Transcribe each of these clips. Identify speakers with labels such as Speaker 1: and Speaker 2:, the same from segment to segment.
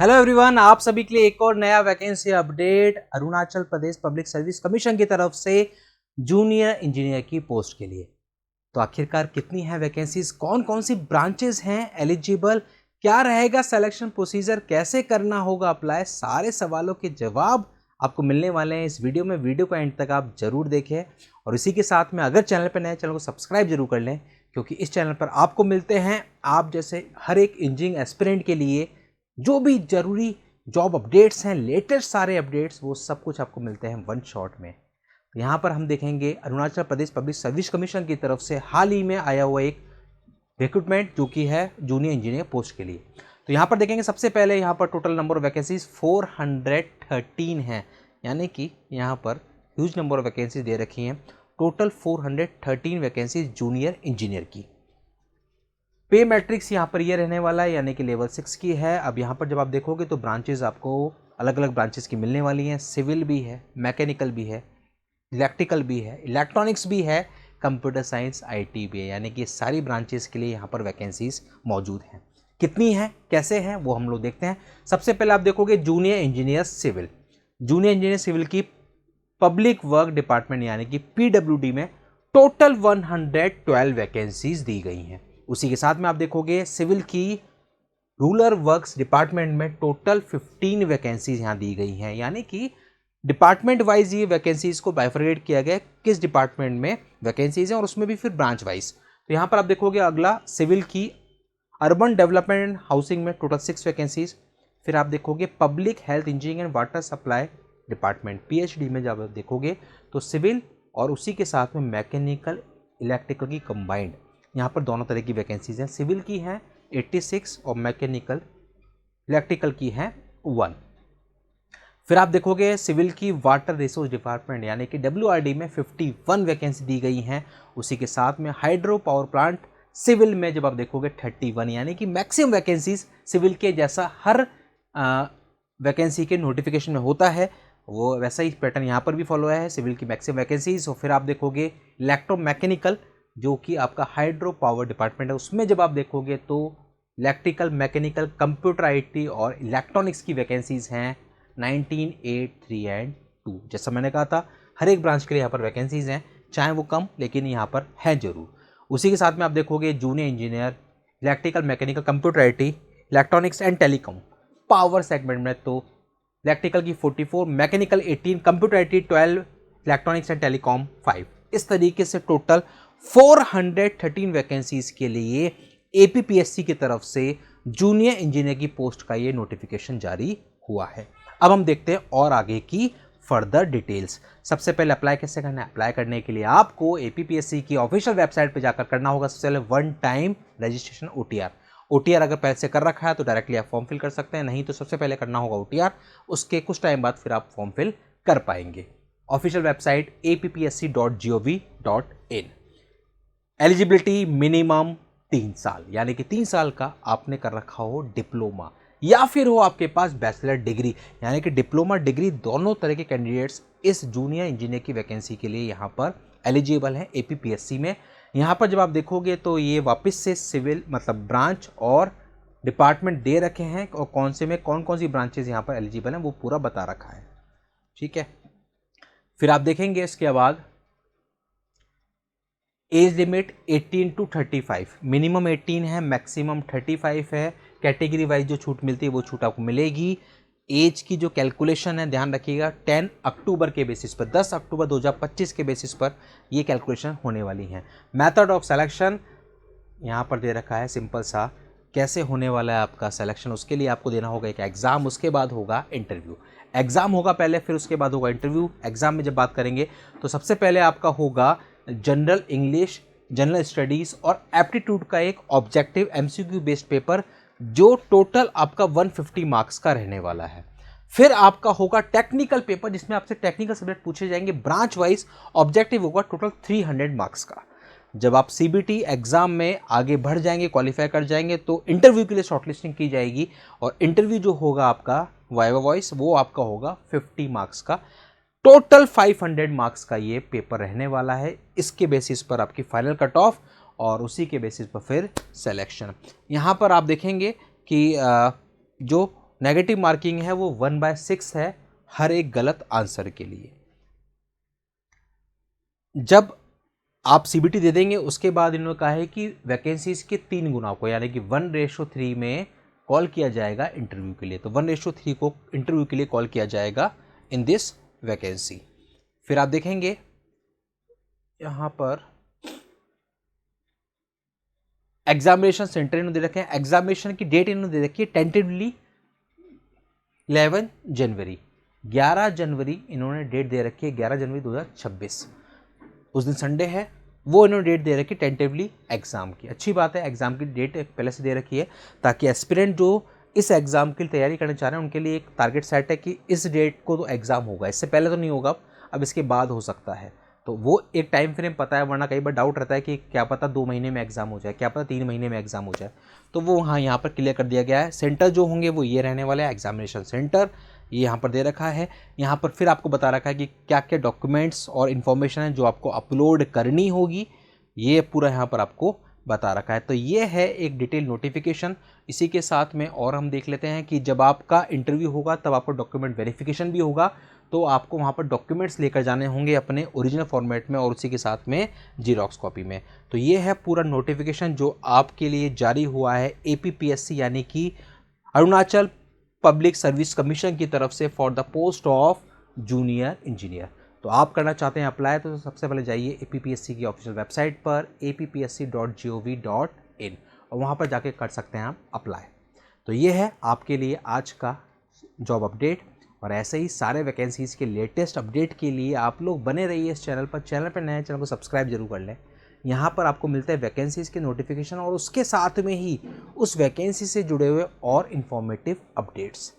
Speaker 1: Hello everyone, आप सभी के लिए एक और नया vacancy update Arunachal Pradesh public service commission की तरफ से जूनियर इंजीनियर की पोस्ट के लिए। तो आखिरकार कितनी है वैकेंसीज, कौन कौन सी ब्रांचेस हैं एलिजिबल, क्या रहेगा सिलेक्शन प्रोसीजर, कैसे करना होगा अप्लाई, सारे सवालों के जवाब आपको मिलने वाले हैं इस वीडियो में। वीडियो को एंड तक आप जरूर देखें और इसी के साथ में अगर चैनल पर नए, चैनल को सब्सक्राइब जरूर कर लें, क्योंकि इस चैनल पर आपको मिलते हैं आप जैसे हर एक इंजीनियरिंग एस्पिरेंट के लिए जो भी जरूरी जॉब अपडेट्स हैं, लेटेस्ट सारे अपडेट्स, वो सब कुछ आपको मिलते हैं वन शॉट में। तो यहाँ पर हम देखेंगे Arunachal Pradesh public service commission की तरफ से हाल ही में आया हुआ एक रिक्रूटमेंट जो कि है जूनियर इंजीनियर पोस्ट के लिए। तो यहाँ पर देखेंगे सबसे पहले यहाँ पर टोटल नंबर ऑफ वैकेंसीज 413 हैं, यानी कि यहाँ पर ह्यूज नंबर ऑफ वैकेंसीज दे रखी हैं। टोटल 413 वैकेंसीज जूनियर इंजीनियर की। पे मैट्रिक्स यहाँ पर ये रहने वाला है, यानी कि लेवल 6 की है। अब यहाँ पर जब आप देखोगे तो ब्रांचेज आपको अलग अलग ब्रांचेस की मिलने वाली हैं। सिविल भी है, मैकेनिकल भी है, इलेक्ट्रिकल भी है, इलेक्ट्रॉनिक्स भी है, कंप्यूटर साइंस, आईटी भी है, यानी कि सारी ब्रांचेस के लिए यहाँ पर वैकेंसीज मौजूद हैं। कितनी हैं, कैसे हैं, वो हम लोग देखते हैं। सबसे पहले आप देखोगे junior engineer civil. Junior engineer civil की पब्लिक वर्क डिपार्टमेंट यानी कि पीडब्ल्यूडी में टोटल 112 वैकेंसीज दी गई हैं। उसी के साथ में आप देखोगे सिविल की रूरल वर्क्स डिपार्टमेंट में टोटल 15 वैकेंसीज यहाँ दी गई हैं, यानी कि डिपार्टमेंट वाइज ये वैकेंसीज को बाइफरकेट किया गया किस डिपार्टमेंट में वैकेंसीज हैं और उसमें भी फिर ब्रांच वाइज। तो यहाँ पर आप देखोगे अगला सिविल की अर्बन डेवलपमेंट एंड हाउसिंग में टोटल 6 वैकेंसीज। फिर आप देखोगे public health engineering and water supply department PhD में जब आप देखोगे तो सिविल और उसी के साथ में मैकेनिकल इलेक्ट्रिकल की कंबाइंड, यहाँ पर दोनों तरह की वैकेंसीज हैं। सिविल की हैं 86 और मैकेनिकल इलेक्ट्रिकल की हैं 1। फिर आप देखोगे सिविल की वाटर रिसोर्स डिपार्टमेंट यानी कि डब्ल्यूआरडी में 51 वैकेंसी दी गई हैं। उसी के साथ में हाइड्रो पावर प्लांट सिविल में जब आप देखोगे 31, यानी कि मैक्सिमम वैकेंसीज सिविल के जैसा हर वैकेंसी के नोटिफिकेशन में होता है, वो वैसा ही पैटर्न यहाँ पर भी फॉलो है, सिविल की मैक्सिमम वैकेंसीज। और फिर आप देखोगे इलेक्ट्रोमैकेनिकल जो कि आपका हाइड्रो पावर डिपार्टमेंट है, उसमें जब आप देखोगे तो इलेक्ट्रिकल, मैकेनिकल, कंप्यूटर आईटी और इलेक्ट्रॉनिक्स की वैकेंसीज हैं 19, 8, 3 एंड 2। जैसा मैंने कहा था हर एक ब्रांच के लिए यहाँ पर वैकेंसीज हैं, चाहे वो कम लेकिन यहाँ पर है जरूर। उसी के साथ में आप देखोगे junior engineer electrical, mechanical, computer IT, electronics and telecom power segment में तो इलेक्ट्रिकल की 44, mechanical 18, computer IT 12, electronics and telecom 5। इस तरीके से टोटल 413 वैकेंसीज के लिए एपीपीएससी की तरफ से जूनियर इंजीनियर की पोस्ट का ये नोटिफिकेशन जारी हुआ है। अब हम देखते हैं और आगे की फर्दर डिटेल्स। सबसे पहले अप्लाई कैसे करना है। अप्लाई करने के लिए आपको एपीपीएससी की ऑफिशियल वेबसाइट पर जाकर करना होगा। सबसे पहले वन टाइम रजिस्ट्रेशन ओटीआर अगर पहले से कर रखा है तो डायरेक्टली आप फॉर्म फिल कर सकते हैं, नहीं तो सबसे पहले करना होगा ओटीआर, उसके कुछ टाइम बाद फिर आप फॉर्म फिल कर पाएंगे। Official website appsc.gov.in। Eligibility minimum 3 साल, यानी कि 3 साल का आपने कर रखा हो डिप्लोमा या फिर हो आपके पास बैचलर डिग्री, यानी कि डिप्लोमा डिग्री, दोनों तरह के कैंडिडेट्स इस जूनियर इंजीनियर की वैकेंसी के लिए यहाँ पर एलिजिबल हैं एपीपीएससी में। यहाँ पर जब आप देखोगे तो ये वापस से सिविल मतलब ब्रांच और डिपार्टमेंट दे रखे हैं और कौन से में कौन कौन सी ब्रांचेज यहाँ पर एलिजिबल हैं वो पूरा बता रखा है, ठीक है। फिर आप देखेंगे इसके बाद एज लिमिट 18 to 35, मिनिमम 18 है, मैक्सिमम 35 है। कैटेगरी वाइज जो छूट मिलती है वो छूट आपको मिलेगी। एज की जो कैलकुलेशन है ध्यान रखिएगा 10 अक्टूबर के बेसिस पर, 10 अक्टूबर 2025 के बेसिस पर ये कैलकुलेशन होने वाली है। मेथड ऑफ सिलेक्शन यहाँ पर दे रखा है सिंपल सा, कैसे होने वाला है आपका सिलेक्शन। उसके लिए आपको देना होगा एक एग्ज़ाम, उसके बाद होगा इंटरव्यू। एग्ज़ाम होगा पहले, फिर उसके बाद होगा इंटरव्यू। एग्ज़ाम में जब बात करेंगे तो सबसे पहले आपका होगा जनरल इंग्लिश, जनरल स्टडीज़ और एप्टीट्यूड का एक ऑब्जेक्टिव एमसीक्यू बेस्ड पेपर जो टोटल आपका 150 मार्क्स का रहने वाला है। फिर आपका होगा टेक्निकल पेपर जिसमें आपसे टेक्निकल सब्जेक्ट पूछे जाएंगे, ब्रांच वाइज ऑब्जेक्टिव होगा टोटल 300 मार्क्स का। जब आप सीबीटी एग्जाम में आगे बढ़ जाएंगे, क्वालिफाई कर जाएंगे तो इंटरव्यू के लिए शॉर्टलिस्टिंग की जाएगी और इंटरव्यू जो होगा आपका वाइवा वॉइस वो आपका होगा 50 मार्क्स का। टोटल 500 मार्क्स का ये पेपर रहने वाला है। इसके बेसिस पर आपकी फाइनल कट ऑफ और उसी के बेसिस पर फिर सिलेक्शन। यहाँ पर आप देखेंगे कि जो नेगेटिव मार्किंग है वो 1/6 है हर एक गलत आंसर के लिए। जब आप सीबीटी दे देंगे उसके बाद इन्होंने कहा है कि वैकेंसीज के 3 गुना को यानी कि 1:3 में कॉल किया जाएगा इंटरव्यू के लिए। तो 1:3 को इंटरव्यू के लिए कॉल किया जाएगा इन दिस वैकेंसी। फिर आप देखेंगे यहां पर एग्जामिनेशन सेंटर इन्होंने दे रखे हैं। एग्जामिनेशन की डेट इन्होंने दे रखी है टेंटेटिवली 11 जनवरी। 11 जनवरी इन्होंने डेट दे रखी है, 11 जनवरी 2026। उस दिन संडे है, वो इन्होंने डेट दे रखी है टेंटेटिवली एग्जाम की। अच्छी बात है, एग्जाम की डेट पहले से दे रखी है ताकि एस्पिरेंट जो इस एग्जाम की तैयारी करना चाह रहे हैं उनके लिए एक टारगेट सेट है कि इस डेट को तो एग्जाम होगा, इससे पहले तो नहीं होगा, अब इसके बाद हो सकता है। तो वो एक टाइम फ्रेम पता है, वरना कई बार डाउट रहता है कि क्या पता 2 महीने में एग्जाम हो जाए, क्या पता 3 महीने में एग्जाम हो जाए। तो वो हाँ यहाँ पर क्लियर कर दिया गया है। सेंटर जो होंगे वो ये रहने वाले हैं, एग्जामिनेशन सेंटर ये यहाँ पर दे रखा है। यहाँ पर फिर आपको बता रखा है कि क्या क्या डॉक्यूमेंट्स और इन्फॉर्मेशन है जो आपको अपलोड करनी होगी, ये पूरा यहाँ पर आपको बता रखा है। तो ये है एक डिटेल नोटिफिकेशन। इसी के साथ में और हम देख लेते हैं कि जब आपका इंटरव्यू होगा तब आपको डॉक्यूमेंट वेरिफिकेशन भी होगा, तो आपको वहाँ पर डॉक्यूमेंट्स लेकर जाने होंगे अपने ओरिजिनल फॉर्मेट में और उसी के साथ में जीरोक्स कॉपी में। तो ये है पूरा नोटिफिकेशन जो आपके लिए जारी हुआ है एपीपीएससी यानी कि अरुणाचल पब्लिक सर्विस कमीशन की तरफ से for the post of junior engineer. तो आप करना चाहते हैं अप्लाई, तो सबसे पहले जाइए एपीपीएससी की ऑफिशियल वेबसाइट पर appsc.gov.in और वहाँ पर जाके कर सकते हैं आप अप्लाई। तो ये है आपके लिए आज का जॉब अपडेट, और ऐसे ही सारे वैकेंसीज़ के लेटेस्ट अपडेट के लिए आप लोग बने रहिए इस चैनल पर। चैनल पर नए, चैनल को सब्सक्राइब जरूर कर लें। यहाँ पर आपको मिलते हैं वैकेंसीज़ के नोटिफिकेशन और उसके साथ में ही उस वैकेंसी से जुड़े हुए और इन्फॉर्मेटिव अपडेट्स।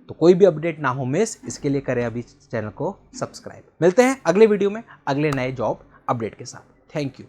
Speaker 1: तो कोई भी अपडेट ना हो मिस, इसके लिए करें अभी चैनल को सब्सक्राइब। मिलते हैं अगले वीडियो में अगले नए जॉब अपडेट के साथ। Thank you.